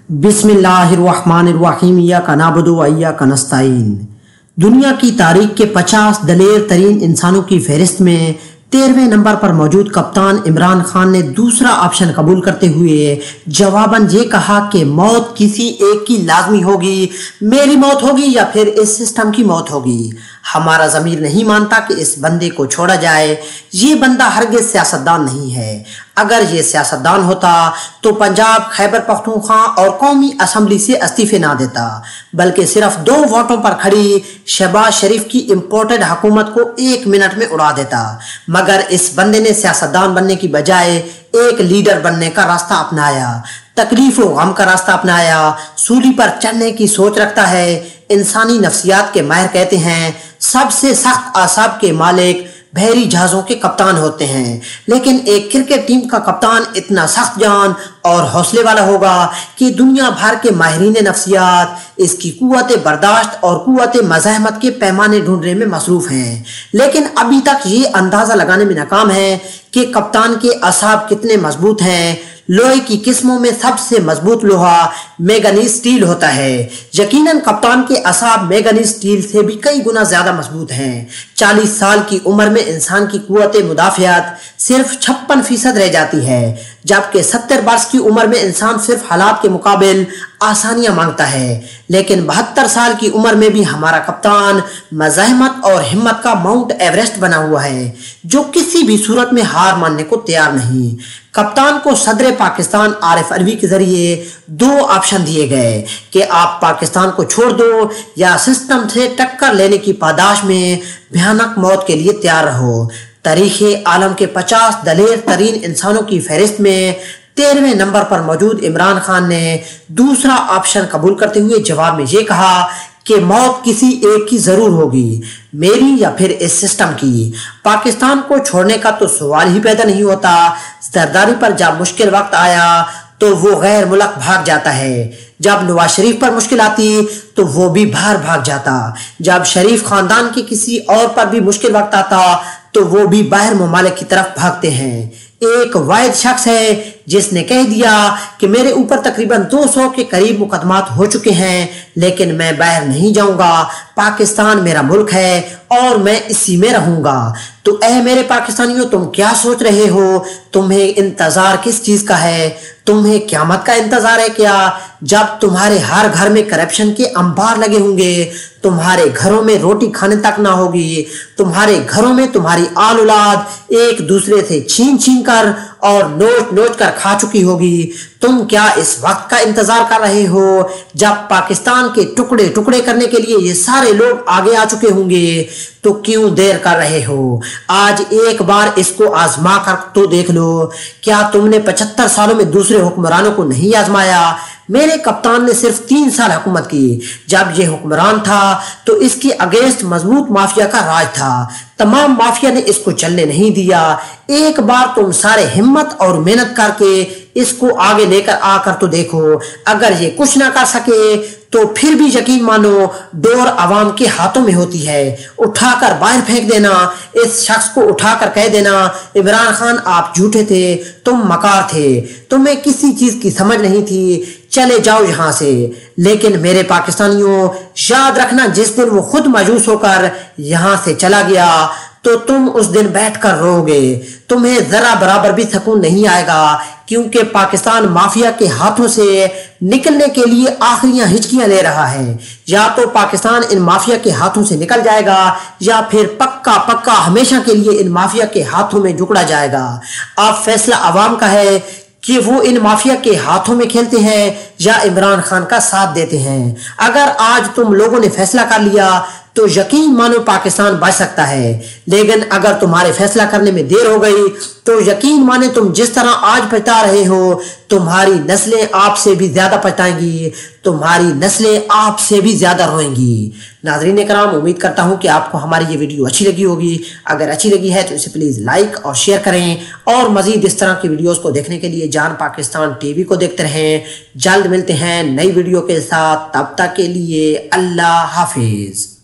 बिस्मिल्लाहिर्रहमानिर्रहीम इय्याका नअबुदु व इय्याका नस्तईन। दुनिया की तारीख के 50 दलेर तरीन इंसानों की फहरिस्त में 13वें नंबर पर मौजूद कप्तान इमरान खान ने दूसरा ऑप्शन कबूल करते हुए जवाबन ये कहा कि मौत किसी एक की लाजमी होगी, मेरी मौत होगी या फिर इस सिस्टम की मौत होगी। हमारा ज़मीर नहीं मानता कि इस बंदे को छोड़ा जाए। ये बंदा हरगिज़ सियासतदान नहीं है। अगर ये सियासतदान होता तो पंजाब, खैबर पख्तूनख्वा और कौमी असम्बली से इस्तीफे ना देता, बल्कि सिर्फ 2 वोटों पर खड़ी शहबाज शरीफ की इम्पोर्टेड हुकूमत को 1 मिनट में उड़ा देता। मगर इस बंदे ने सियासतदान बनने की बजाय एक लीडर बनने का रास्ता अपनाया, तकलीफ और गम का रास्ता अपनाया, सूली पर चढ़ने की सोच रखता है। इंसानी नफ्सियात के माहिर कहते हैं सबसे सख्त आसाब के मालिक बहरी जहाज़ों के कप्तान होते हैं, लेकिन एक क्रिकेट टीम का कप्तान इतना सख्त जान और हौसले वाला होगा कि दुनिया भर के माहिरीन नफ्सियात इसकी कुव्वत बर्दाश्त और कुव्वत मज़ाहमत के पैमाने ढूंढने में मसरूफ हैं। लेकिन अभी तक ये अंदाज़ा लगाने में नाकाम है कि कप्तान के असाब कितने मजबूत हैं। लोहे की किस्मों में सबसे मजबूत लोहा मैंगनीज स्टील होता है। यकीनन कप्तान के असाब मैंगनीज स्टील से भी कई गुना ज्यादा मजबूत हैं। 40 साल की उम्र में इंसान की कुव्वत मुदाफियत सिर्फ 56% रह जाती है, जबकि 70 वर्ष की उम्र में इंसान सिर्फ हालात के मुकाबिल आसानियां मांगता है। लेकिन 72 साल की उम्र में भी हमारा कप्तान मज़ाहमत और हिम्मत का माउंट एवरेस्ट बना हुआ है, जो किसी भी सूरत में हार मानने को तैयार नहीं। कप्तान को सदर पाकिस्तान आरिफ अलवी के जरिए 2 ऑप्शन दिए गए कि आप पाकिस्तान को छोड़ दो या सिस्टम से टक्कर लेने की पादाश में भयानक मौत के लिए तैयार रहो। तारीख़ आलम के 50 दलेर तरीन इंसानों की फहरिस्त में 13वें नंबर पर मौजूद इमरान खान ने दूसरा ऑप्शन कबूल करते हुए जवाब में ये कहा कि मौत किसी एक की जरूर होगी, मेरी या फिर इस सिस्टम की। पाकिस्तान को छोड़ने का तो सवाल ही पैदा नहीं होता। जरदारी पर जब मुश्किल वक्त आया तो वो गैर मुल्क भाग जाता है। जब नवाज शरीफ पर मुश्किल आती तो वो भी बाहर भाग जाता। जब शरीफ खानदान के किसी और पर भी मुश्किल वक्त आता तो वो भी बाहर ममालिक की तरफ भागते हैं। एक वाहिद शख्स है जिसने कह दिया कि मेरे ऊपर तकरीबन 200 के करीब मुकदमात हो चुके हैं, लेकिन मैं बाहर नहीं जाऊंगा। पाकिस्तान मेरा मुल्क है और मैं इसी में रहूंगा। तो ऐ मेरे पाकिस्तानियों, तुम क्या सोच रहे हो? तुम्हें इंतजार किस चीज का है? तुम्हें क़यामत का इंतजार है क्या? जब तुम्हारे हर घर में करप्शन के अंबार लगे होंगे, तुम्हारे घरों में रोटी खाने तक ना होगी, तुम्हारे घरों में तुम्हारी आल औलाद एक दूसरे से छीन छीन कर और नोच नोच कर खा चुकी होगी। तुम क्या इस वक्त का इंतजार कर रहे हो जब पाकिस्तान के टुकड़े टुकड़े करने के लिए ये सारे लोग आगे आ चुके होंगे? तो क्यों देर कर रहे हो? आज एक बार इसको आजमा कर तो देख लो। क्या तुमने 75 सालों में दूसरे हुक्मरानों को नहीं आजमाया? मेरे कप्तान ने सिर्फ 3 साल हुकूमत की। जब ये हुक्मरान था तो इसके अगेंस्ट मजबूत माफिया का राज था। तमाम माफिया ने इसको चलने नहीं दिया। एक बार तुम सारे हिम्मत और मेहनत करके इसको आगे लेकर आकर तो देखो। अगर ये कुछ ना कर सके तो फिर भी यकीन मानो डोर आवाम के हाथों में होती है। उठाकर बाहर फेंक देना। इस शख्स को उठाकर कह देना, इमरान खान आप झूठे थे, तुम मकार थे, तुम्हें किसी चीज की समझ नहीं थी, चले जाओ यहाँ से। लेकिन मेरे पाकिस्तानियों, याद रखना, जिस दिन वो खुद मायूस होकर यहाँ से चला गया तो तुम उस दिन बैठकर रोओगे। तुम्हें जरा बराबर भी सुकून नहीं आएगा, क्योंकि पाकिस्तान माफिया के हाथों से निकलने के लिए आखिरी हिचकियां ले रहा है। या तो पाकिस्तान इन माफिया के हाथों से निकल जाएगा या फिर पक्का पक्का हमेशा के लिए इन माफिया के हाथों में जुकड़ा जाएगा। अब फैसला अवाम का है कि वो इन माफिया के हाथों में खेलते हैं या इमरान खान का साथ देते हैं। अगर आज तुम लोगों ने फैसला कर लिया तो यकीन मानो पाकिस्तान बच सकता है। लेकिन अगर तुम्हारे फैसला करने में देर हो गई तो यकीन माने तुम जिस तरह आज पछता रहे हो, तुम्हारी नस्लें आपसे भी ज्यादा पछताएंगी, तुम्हारी नस्लें आपसे भी ज्यादा रोएंगी। नाज़रीन कराम, उम्मीद करता हूं कि आपको हमारी ये वीडियो अच्छी लगी होगी। अगर अच्छी लगी है तो इसे प्लीज लाइक और शेयर करें और मजीद इस तरह की वीडियोस को देखने के लिए जान पाकिस्तान टीवी को देखते रहें। जल्द मिलते हैं नई वीडियो के साथ, तब तक के लिए अल्लाह हाफिज।